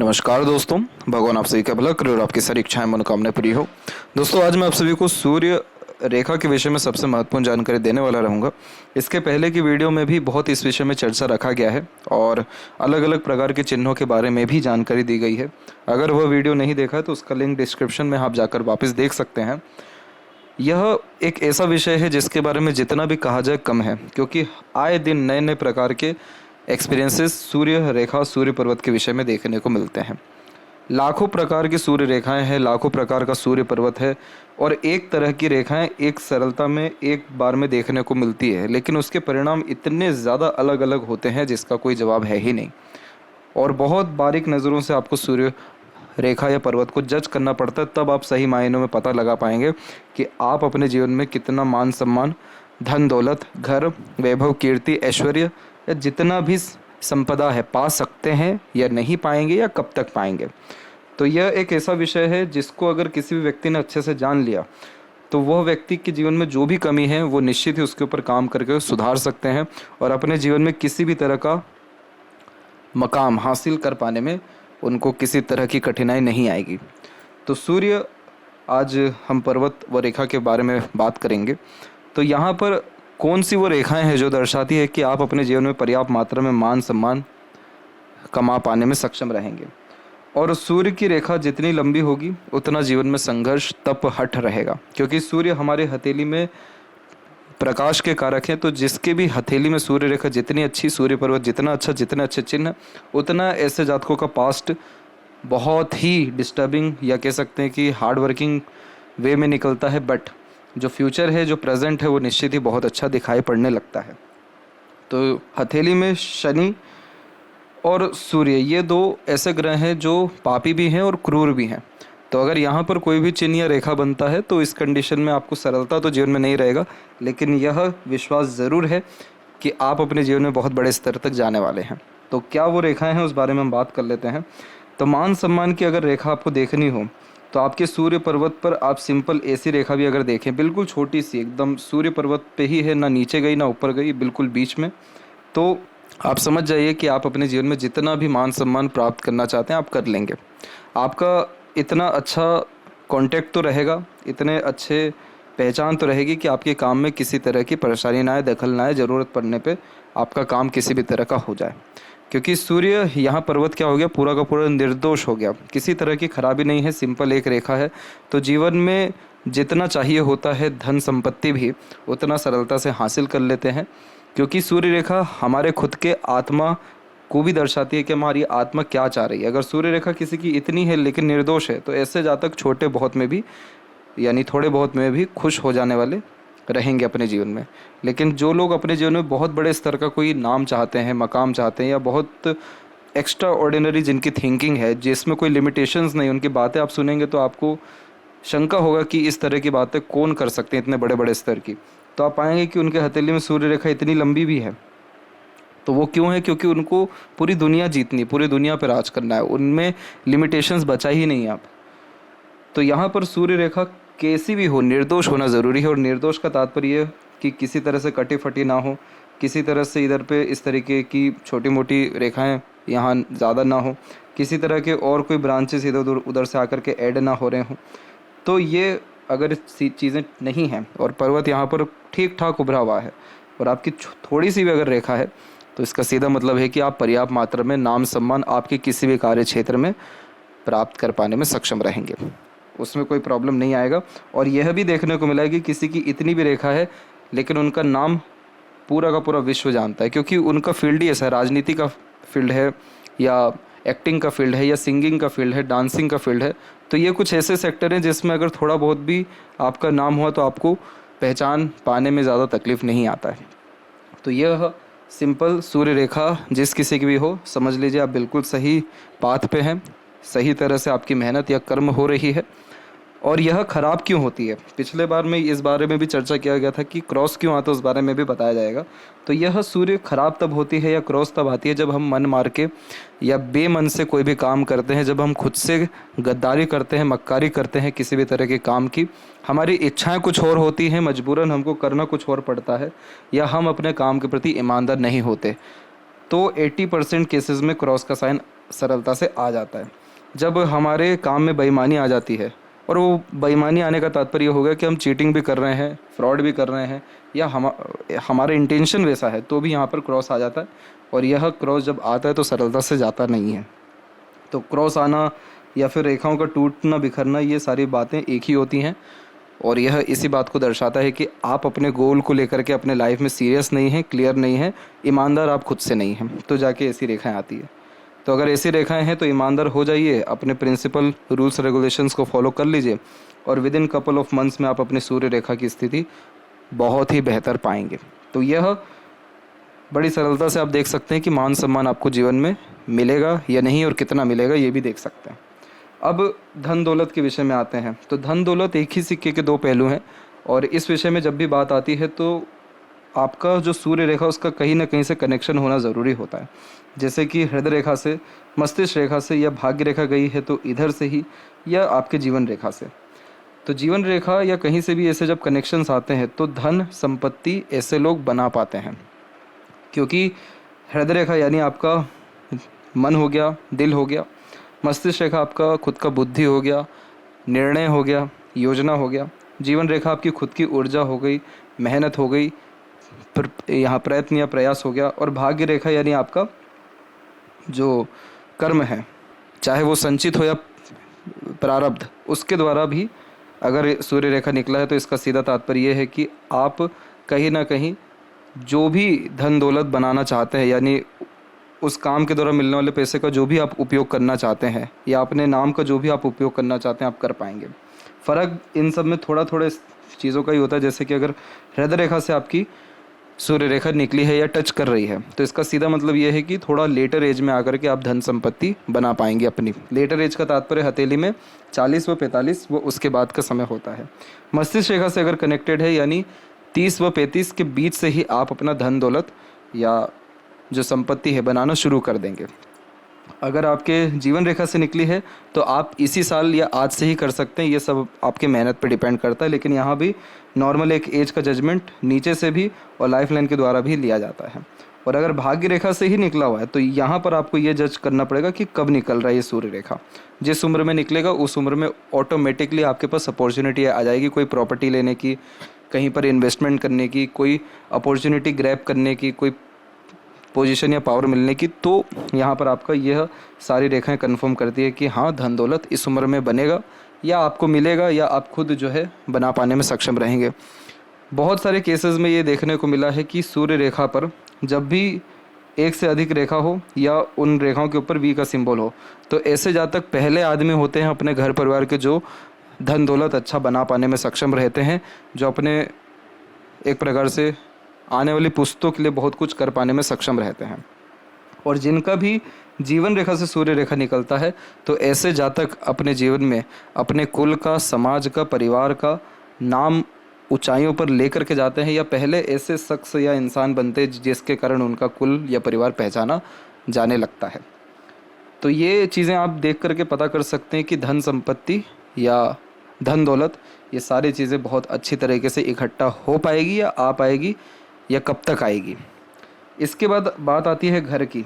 नमस्कार दोस्तों, भगवान आप सभी का भला करे और आपकी सारी इच्छाएं मनोकामनाएं पूरी हो। दोस्तों, आज मैं आप सभी को सूर्य रेखा के विषय में सबसे महत्वपूर्ण जानकारी देने वाला रहूँगा। इसके पहले की वीडियो में भी बहुत इस विषय में चर्चा रखा गया है और अलग अलग प्रकार के चिन्हों के बारे में भी जानकारी दी गई है। अगर वह वीडियो नहीं देखा है तो उसका लिंक डिस्क्रिप्शन में आप जाकर वापस देख सकते हैं। यह एक ऐसा विषय है जिसके बारे में जितना भी कहा जाए कम है, क्योंकि आए दिन नए नए प्रकार के एक्सपीरियंसेस सूर्य रेखा सूर्य पर्वत के विषय में देखने को मिलते हैं। लाखों प्रकार की सूर्य रेखाएं हैं, लाखों प्रकार का सूर्य पर्वत है और एक तरह की रेखाएं एक सरलता में एक बार में देखने को मिलती है, लेकिन उसके परिणाम इतने ज़्यादा अलग अलग होते हैं जिसका कोई जवाब है ही नहीं। और बहुत बारीक नज़रों से आपको सूर्य रेखा या पर्वत को जज करना पड़ता है, तब आप सही मायनों में पता लगा पाएंगे कि आप अपने जीवन में कितना मान सम्मान, धन दौलत, घर, वैभव, कीर्ति, ऐश्वर्य या जितना भी संपदा है पा सकते हैं या नहीं पाएंगे या कब तक पाएंगे। तो यह एक ऐसा विषय है जिसको अगर किसी भी व्यक्ति ने अच्छे से जान लिया तो वह व्यक्ति के जीवन में जो भी कमी है वो निश्चित ही उसके ऊपर काम करके सुधार सकते हैं और अपने जीवन में किसी भी तरह का मकाम हासिल कर पाने में उनको किसी तरह की कठिनाई नहीं आएगी। तो सूर्य, आज हम पर्वत व रेखा के बारे में बात करेंगे। तो यहाँ पर कौन सी वो रेखाएं हैं जो दर्शाती है कि आप अपने जीवन में पर्याप्त मात्रा में मान सम्मान कमा पाने में सक्षम रहेंगे। और सूर्य की रेखा जितनी लंबी होगी उतना जीवन में संघर्ष, तप, हठ रहेगा, क्योंकि सूर्य हमारे हथेली में प्रकाश के कारक हैं। तो जिसके भी हथेली में सूर्य रेखा जितनी अच्छी, सूर्य पर्वत जितना अच्छा, जितने अच्छे चिन्ह, उतना ऐसे जातकों का पास्ट बहुत ही डिस्टर्बिंग या कह सकते हैं कि हार्ड वर्किंग वे में निकलता है, बट जो फ्यूचर है, जो प्रेजेंट है, वो निश्चित ही बहुत अच्छा दिखाई पड़ने लगता है। तो हथेली में शनि और सूर्य, ये दो ऐसे ग्रह हैं जो पापी भी हैं और क्रूर भी हैं। तो अगर यहाँ पर कोई भी चिन्ह या रेखा बनता है तो इस कंडीशन में आपको सरलता तो जीवन में नहीं रहेगा, लेकिन यह विश्वास ज़रूर है कि आप अपने जीवन में बहुत बड़े स्तर तक जाने वाले हैं। तो क्या वो रेखाएं हैं, उस बारे में हम बात कर लेते हैं। तो मान सम्मान की अगर रेखा आपको देखनी हो तो आपके सूर्य पर्वत पर आप सिंपल ऐसी रेखा भी अगर देखें, बिल्कुल छोटी सी, एकदम सूर्य पर्वत पे ही है, ना नीचे गई ना ऊपर गई, बिल्कुल बीच में, तो आप समझ जाइए कि आप अपने जीवन में जितना भी मान सम्मान प्राप्त करना चाहते हैं आप कर लेंगे। आपका इतना अच्छा कांटेक्ट तो रहेगा, इतने अच्छे पहचान तो रहेगी कि आपके काम में किसी तरह की परेशानी ना आए, दखल ना आए, ज़रूरत पड़ने पे आपका काम किसी भी तरह का हो जाए। क्योंकि सूर्य यहाँ पर्वत क्या हो गया, पूरा का पूरा निर्दोष हो गया, किसी तरह की खराबी नहीं है, सिंपल एक रेखा है। तो जीवन में जितना चाहिए होता है धन संपत्ति भी उतना सरलता से हासिल कर लेते हैं, क्योंकि सूर्य रेखा हमारे खुद के आत्मा को भी दर्शाती है कि हमारी आत्मा क्या चाह रही है। अगर सूर्य रेखा किसी की इतनी है लेकिन निर्दोष है तो ऐसे जातक छोटे बहुत में भी, यानी थोड़े बहुत में भी खुश हो जाने वाले रहेंगे अपने जीवन में। लेकिन जो लोग अपने जीवन में बहुत बड़े स्तर का कोई नाम चाहते हैं, मकाम चाहते हैं, या बहुत एक्स्ट्रा ऑर्डिनरी जिनकी थिंकिंग है, जिसमें कोई लिमिटेशंस नहीं, उनकी बातें आप सुनेंगे तो आपको शंका होगा कि इस तरह की बातें कौन कर सकते हैं इतने बड़े बड़े स्तर की। तो आप पाएंगे कि उनके हथेली में सूर्य रेखा इतनी लंबी भी है। तो वो क्यों है? क्योंकि उनको पूरी दुनिया जीतनी, पूरी दुनिया पर राज करना है, उनमें लिमिटेशंस बचा ही नहीं आप। तो यहाँ पर सूर्य रेखा कैसी भी हो, निर्दोष होना ज़रूरी है। और निर्दोष का तात्पर्य कि किसी तरह से कटी फटी ना हो, किसी तरह से इधर पे इस तरीके की छोटी मोटी रेखाएं यहाँ ज़्यादा ना हो, किसी तरह के और कोई ब्रांचेस इधर उधर उधर से आकर के ऐड ना हो रहे हों। तो ये अगर चीज़ें नहीं हैं और पर्वत यहाँ पर ठीक ठाक उभरा हुआ है और आपकी थोड़ी सी भी अगर रेखा है तो इसका सीधा मतलब है कि आप पर्याप्त मात्रा में नाम सम्मान आपके किसी भी कार्य क्षेत्र में प्राप्त कर पाने में सक्षम रहेंगे, उसमें कोई प्रॉब्लम नहीं आएगा। और यह भी देखने को मिला है कि किसी की इतनी भी रेखा है लेकिन उनका नाम पूरा का पूरा विश्व जानता है, क्योंकि उनका फील्ड ही ऐसा है, राजनीति का फील्ड है या एक्टिंग का फील्ड है या सिंगिंग का फील्ड है, डांसिंग का फील्ड है। तो ये कुछ ऐसे सेक्टर हैं जिसमें अगर थोड़ा बहुत भी आपका नाम हुआ तो आपको पहचान पाने में ज़्यादा तकलीफ नहीं आता है। तो यह सिंपल सूर्य रेखा जिस किसी की भी हो, समझ लीजिए आप बिल्कुल सही पाथ पे हैं, सही तरह से आपकी मेहनत या कर्म हो रही है। और यह खराब क्यों होती है, पिछले बार में इस बारे में भी चर्चा किया गया था कि क्रॉस क्यों आता है, उस बारे में भी बताया जाएगा। तो यह सूर्य खराब तब होती है या क्रॉस तब आती है जब हम मन मार के या बेमन से कोई भी काम करते हैं, जब हम खुद से गद्दारी करते हैं, मक्कारी करते हैं किसी भी तरह के काम की, हमारी इच्छाएं कुछ और होती हैं, मजबूरन हमको करना कुछ और पड़ता है, या हम अपने काम के प्रति ईमानदार नहीं होते। तो 80% केसेस में क्रॉस का साइन सरलता से आ जाता है। जब हमारे काम में बेईमानी आ जाती है, और वो बेईमानी आने का तात्पर्य ये होगा कि हम चीटिंग भी कर रहे हैं, फ्रॉड भी कर रहे हैं, या हमारा इंटेंशन वैसा है, तो भी यहाँ पर क्रॉस आ जाता है। और यह क्रॉस जब आता है तो सरलता से जाता नहीं है। तो क्रॉस आना या फिर रेखाओं का टूटना बिखरना, ये सारी बातें एक ही होती हैं। और यह इसी बात को दर्शाता है कि आप अपने गोल को लेकर के अपने लाइफ में सीरियस नहीं हैं, क्लियर नहीं हैं, ईमानदार आप खुद से नहीं हैं, तो जाके ऐसी रेखाएं आती है। तो अगर ऐसी रेखाएं हैं तो ईमानदार हो जाइए, अपने प्रिंसिपल रूल्स रेगुलेशंस को फॉलो कर लीजिए, और with in couple of months में आप अपनी सूर्य रेखा की स्थिति बहुत ही बेहतर पाएंगे। तो यह बड़ी सरलता से आप देख सकते हैं कि मान सम्मान आपको जीवन में मिलेगा या नहीं, और कितना मिलेगा ये भी देख सकते हैं। अब धन दौलत के विषय में आते हैं। तो धन दौलत एक ही सिक्के के दो पहलू हैं, और इस विषय में जब भी बात आती है तो आपका जो सूर्य रेखा उसका कहीं ना कहीं से कनेक्शन होना ज़रूरी होता है। जैसे कि हृदय रेखा से, मस्तिष्क रेखा से, या भाग्य रेखा गई है तो इधर से ही, या आपके जीवन रेखा से। तो जीवन रेखा या कहीं से भी ऐसे जब कनेक्शंस आते हैं तो धन संपत्ति ऐसे लोग बना पाते हैं, क्योंकि हृदय रेखा यानी आपका मन हो गया, दिल हो गया, मस्तिष्क रेखा आपका खुद का बुद्धि हो गया, निर्णय हो गया, योजना हो गया, जीवन रेखा आपकी खुद की ऊर्जा हो गई, मेहनत हो गई, यहाँ प्रयत्न या प्रयास हो गया, और भाग्य रेखा यानी आपका जो कर्म है, चाहे वो संचित हो या प्रारब्ध, उसके द्वारा भी अगर सूर्य रेखा निकला है तो इसका सीधा तात्पर्य ये है कि आप कहीं ना कहीं जो भी धन दौलत बनाना चाहते हैं, यानी उस काम के द्वारा मिलने वाले पैसे का जो भी आप उपयोग करना चाहते हैं, या अपने नाम का जो भी आप उपयोग करना चाहते हैं, आप कर पाएंगे। फ़र्क इन सब में थोड़ा थोड़ा चीज़ों का ही होता है। जैसे कि अगर हृदय रेखा से आपकी सूर्य रेखा निकली है या टच कर रही है, तो इसका सीधा मतलब ये है कि थोड़ा लेटर एज में आकर के आप धन संपत्ति बना पाएंगे अपनी। लेटर एज का तात्पर्य हथेली में 40 व 45 वो उसके बाद का समय होता है। मस्तिष्क रेखा से अगर कनेक्टेड है, यानी 30 व 35 के बीच से ही आप अपना धन दौलत या जो संपत्ति है बनाना शुरू कर देंगे। अगर आपके जीवन रेखा से निकली है तो आप इसी साल या आज से ही कर सकते हैं, ये सब आपके मेहनत पे डिपेंड करता है। लेकिन यहाँ भी नॉर्मल एक एज का जजमेंट नीचे से भी और लाइफ लाइन के द्वारा भी लिया जाता है। और अगर भाग्य रेखा से ही निकला हुआ है तो यहाँ पर आपको ये जज करना पड़ेगा कि कब निकल रहा है ये सूर्य रेखा। जिस उम्र में निकलेगा उस उम्र में ऑटोमेटिकली आपके पास अपॉर्चुनिटी आ जाएगी, कोई प्रॉपर्टी लेने की, कहीं पर इन्वेस्टमेंट करने की, कोई अपॉर्चुनिटी ग्रैब करने की, कोई पोजीशन या पावर मिलने की। तो यहाँ पर आपका यह सारी रेखाएं कंफर्म करती है कि हाँ, धन दौलत इस उम्र में बनेगा, या आपको मिलेगा, या आप खुद जो है बना पाने में सक्षम रहेंगे। बहुत सारे केसेस में ये देखने को मिला है कि सूर्य रेखा पर जब भी एक से अधिक रेखा हो या उन रेखाओं के ऊपर वी का सिंबल हो, तो ऐसे जातक पहले आदमी होते हैं अपने घर परिवार के जो धन दौलत अच्छा बना पाने में सक्षम रहते हैं, जो अपने एक प्रकार से आने वाली पुश्तों के लिए बहुत कुछ कर पाने में सक्षम रहते हैं। और जिनका भी जीवन रेखा से सूर्य रेखा निकलता है तो ऐसे जातक अपने जीवन में अपने कुल का, समाज का, परिवार का नाम ऊंचाइयों पर लेकर के जाते हैं, या पहले ऐसे शख्स या इंसान बनते जिसके कारण उनका कुल या परिवार पहचाना जाने लगता है। तो ये चीज़ें आप देख करके पता कर सकते हैं कि धन संपत्ति या धन दौलत, ये सारी चीज़ें बहुत अच्छी तरीके से इकट्ठा हो पाएगी या आ पाएगी, या कब तक आएगी। इसके बाद बात आती है घर की।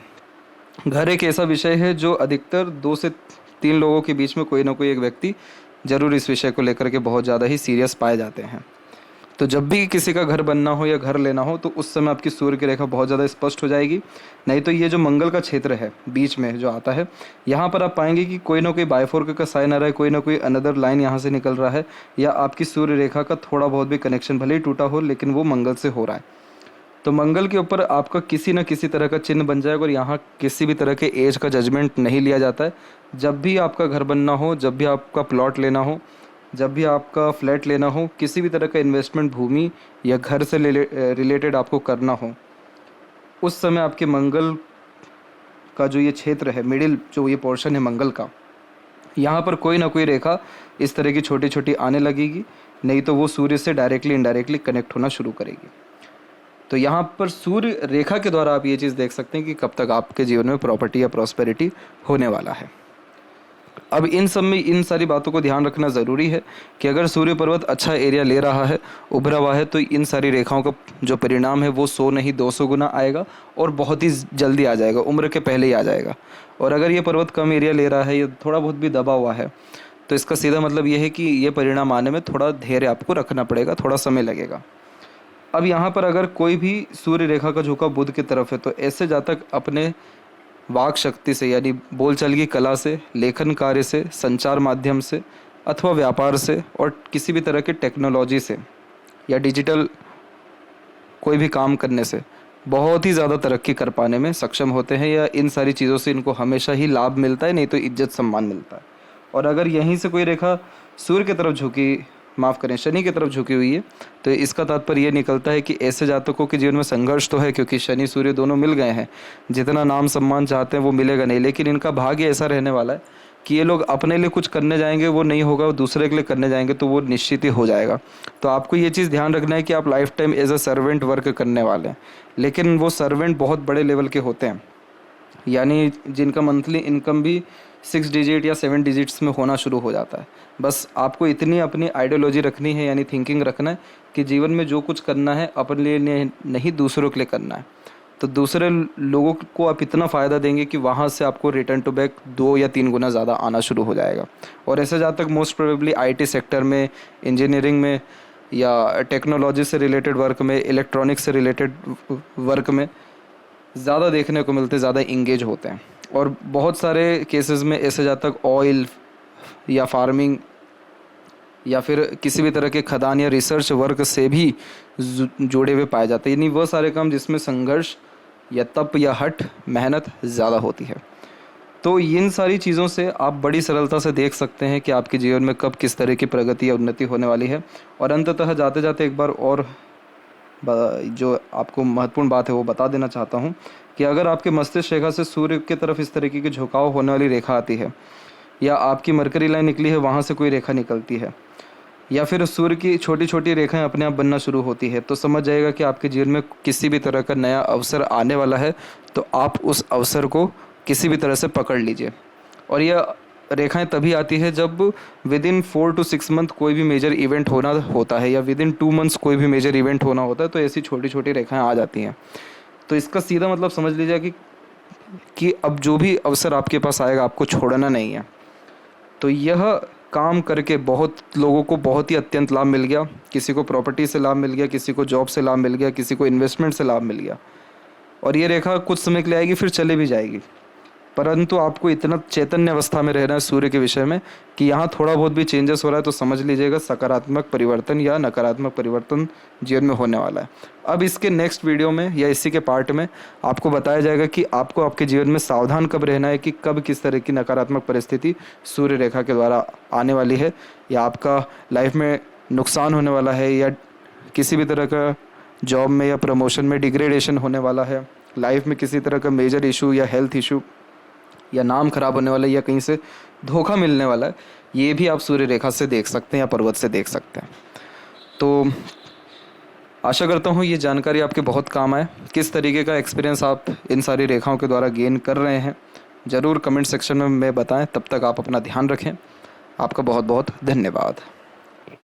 घर एक ऐसा विषय है जो अधिकतर 2 से 3 लोगों के बीच में कोई ना कोई एक व्यक्ति जरूर इस विषय को लेकर के बहुत ज़्यादा ही सीरियस पाए जाते हैं। तो जब भी किसी का घर बनना हो या घर लेना हो तो उस समय आपकी सूर्य की रेखा बहुत ज़्यादा स्पष्ट हो जाएगी। नहीं तो ये जो मंगल का क्षेत्र है बीच में जो आता है, यहाँ पर आप पाएंगे कि कोई ना कोई बायफोर्क का साइन आ रहा है, कोई ना कोई अनदर लाइन यहाँ से निकल रहा है, या आपकी सूर्य रेखा का थोड़ा बहुत भी कनेक्शन भले ही टूटा हो लेकिन वो मंगल से हो रहा है। तो मंगल के ऊपर आपका किसी न किसी तरह का चिन्ह बन जाएगा, और यहाँ किसी भी तरह के एज का जजमेंट नहीं लिया जाता है। जब भी आपका घर बनना हो, जब भी आपका प्लॉट लेना हो, जब भी आपका फ्लैट लेना हो, किसी भी तरह का इन्वेस्टमेंट भूमि या घर से रिलेटेड आपको करना हो, उस समय आपके मंगल का जो ये क्षेत्र है, मिडिल जो ये पोर्शन है मंगल का, यहाँ पर कोई ना कोई रेखा इस तरह की छोटी छोटी आने लगेगी, नहीं तो वो सूर्य से डायरेक्टली इनडायरेक्टली कनेक्ट होना शुरू करेगी। तो यहाँ पर सूर्य रेखा के द्वारा आप ये चीज़ देख सकते हैं कि कब तक आपके जीवन में प्रॉपर्टी या प्रॉस्पेरिटी होने वाला है। अब इन सब में इन सारी बातों को ध्यान रखना ज़रूरी है कि अगर सूर्य पर्वत अच्छा एरिया ले रहा है, उभरा हुआ है, तो इन सारी रेखाओं का जो परिणाम है वो 100 नहीं 200 गुना आएगा और बहुत ही जल्दी आ जाएगा, उम्र के पहले ही आ जाएगा। और अगर ये पर्वत कम एरिया ले रहा है या थोड़ा बहुत भी दबा हुआ है, तो इसका सीधा मतलब ये है कि ये परिणाम आने में थोड़ा धैर्य आपको रखना पड़ेगा, थोड़ा समय लगेगा। अब यहाँ पर अगर कोई भी सूर्य रेखा का झुकाव बुध की तरफ है, तो ऐसे जातक अपने वाक शक्ति से यानी बोलचाल की कला से, लेखन कार्य से, संचार माध्यम से अथवा व्यापार से और किसी भी तरह की टेक्नोलॉजी से या डिजिटल कोई भी काम करने से बहुत ही ज़्यादा तरक्की कर पाने में सक्षम होते हैं, या इन सारी चीज़ों से इनको हमेशा ही लाभ मिलता है, नहीं तो इज्जत सम्मान मिलता है। और अगर यहीं से कोई रेखा सूर्य की तरफ झुकी, माफ़ करें शनि की तरफ झुकी हुई है, तो इसका तात्पर्य ये निकलता है कि ऐसे जातकों के जीवन में संघर्ष तो है, क्योंकि शनि सूर्य दोनों मिल गए हैं। जितना नाम सम्मान चाहते हैं वो मिलेगा नहीं, लेकिन इनका भाग्य ऐसा रहने वाला है कि ये लोग अपने लिए कुछ करने जाएंगे वो नहीं होगा, दूसरे के लिए करने जाएंगे तो वो निश्चित ही हो जाएगा। तो आपको ये चीज़ ध्यान रखना है कि आप life time as a servant work करने वाले हैं, लेकिन वो सर्वेंट बहुत बड़े लेवल के होते हैं, यानी जिनका मंथली इनकम भी 6 डिजिट या 7 डिजिट्स में होना शुरू हो जाता है। बस आपको इतनी अपनी आइडियोलॉजी रखनी है, यानी थिंकिंग रखना है कि जीवन में जो कुछ करना है अपने लिए नहीं, दूसरों के लिए करना है। तो दूसरे लोगों को आप इतना फ़ायदा देंगे कि वहाँ से आपको रिटर्न टू बैक 2 या 3 गुना ज़्यादा आना शुरू हो जाएगा। और ऐसे जहाँ तक मोस्ट प्रोबेबली IT सेक्टर में, इंजीनियरिंग में या टेक्नोलॉजी से रिलेटेड वर्क में, इलेक्ट्रॉनिक्स से रिलेटेड वर्क में ज़्यादा देखने को मिलते, ज़्यादा इंगेज होते हैं। और बहुत सारे केसेस में ऐसे जहाँ तक ऑयल या फार्मिंग या फिर किसी भी तरह के खदान या रिसर्च वर्क से भी जुड़े हुए पाए जाते हैं, यानी वह सारे काम जिसमें संघर्ष या तप या हट मेहनत ज़्यादा होती है। तो इन सारी चीज़ों से आप बड़ी सरलता से देख सकते हैं कि आपके जीवन में कब किस तरह की प्रगति या उन्नति होने वाली है। और अंततः जाते जाते एक बार और जो आपको महत्वपूर्ण बात है वो बता देना चाहता हूँ कि अगर आपके मस्तिष्क रेखा से सूर्य की तरफ इस तरीके की झुकाव होने वाली रेखा आती है, या आपकी मरकरी लाइन निकली है वहाँ से कोई रेखा निकलती है, या फिर सूर्य की छोटी छोटी रेखाएं अपने आप बनना शुरू होती है, तो समझ जाएगा कि आपके जीवन में किसी भी तरह का नया अवसर आने वाला है। तो आप उस अवसर को किसी भी तरह से पकड़ लीजिए। और यह रेखाएं तभी आती है जब विद इन 4 to 6 मंथ कोई भी मेजर इवेंट होना होता है, या विद इन 2 मंथ्स कोई भी मेजर इवेंट होना होता है, तो ऐसी छोटी छोटी रेखाएं आ जाती हैं। तो इसका सीधा मतलब समझ लीजिए कि अब जो भी अवसर आपके पास आएगा आपको छोड़ना नहीं है। तो यह काम करके बहुत लोगों को बहुत ही अत्यंत लाभ मिल गया। किसी को प्रॉपर्टी से लाभ मिल गया, किसी को जॉब से लाभ मिल गया, किसी को इन्वेस्टमेंट से लाभ मिल गया। और ये रेखा कुछ समय के लिए आएगी, फिर चले भी जाएगी, परंतु आपको इतना चैतन्य अवस्था में रहना है सूर्य के विषय में कि यहाँ थोड़ा बहुत भी चेंजेस हो रहा है तो समझ लीजिएगा सकारात्मक परिवर्तन या नकारात्मक परिवर्तन जीवन में होने वाला है। अब इसके नेक्स्ट वीडियो में या इसी के पार्ट में आपको बताया जाएगा कि आपको आपके जीवन में सावधान कब रहना है, कि कब किस तरह की नकारात्मक परिस्थिति सूर्य रेखा के द्वारा आने वाली है, या आपका लाइफ में नुकसान होने वाला है, या किसी भी तरह का जॉब में या प्रमोशन में डिग्रेडेशन होने वाला है, लाइफ में किसी तरह का मेजर इशू या हेल्थ इशू या नाम खराब होने वाला है, या कहीं से धोखा मिलने वाला है। ये भी आप सूर्य रेखा से देख सकते हैं या पर्वत से देख सकते हैं। तो आशा करता हूँ ये जानकारी आपके बहुत काम आए। किस तरीके का एक्सपीरियंस आप इन सारी रेखाओं के द्वारा गेन कर रहे हैं ज़रूर कमेंट सेक्शन में बताएं। तब तक आप अपना ध्यान रखें। आपका बहुत बहुत धन्यवाद।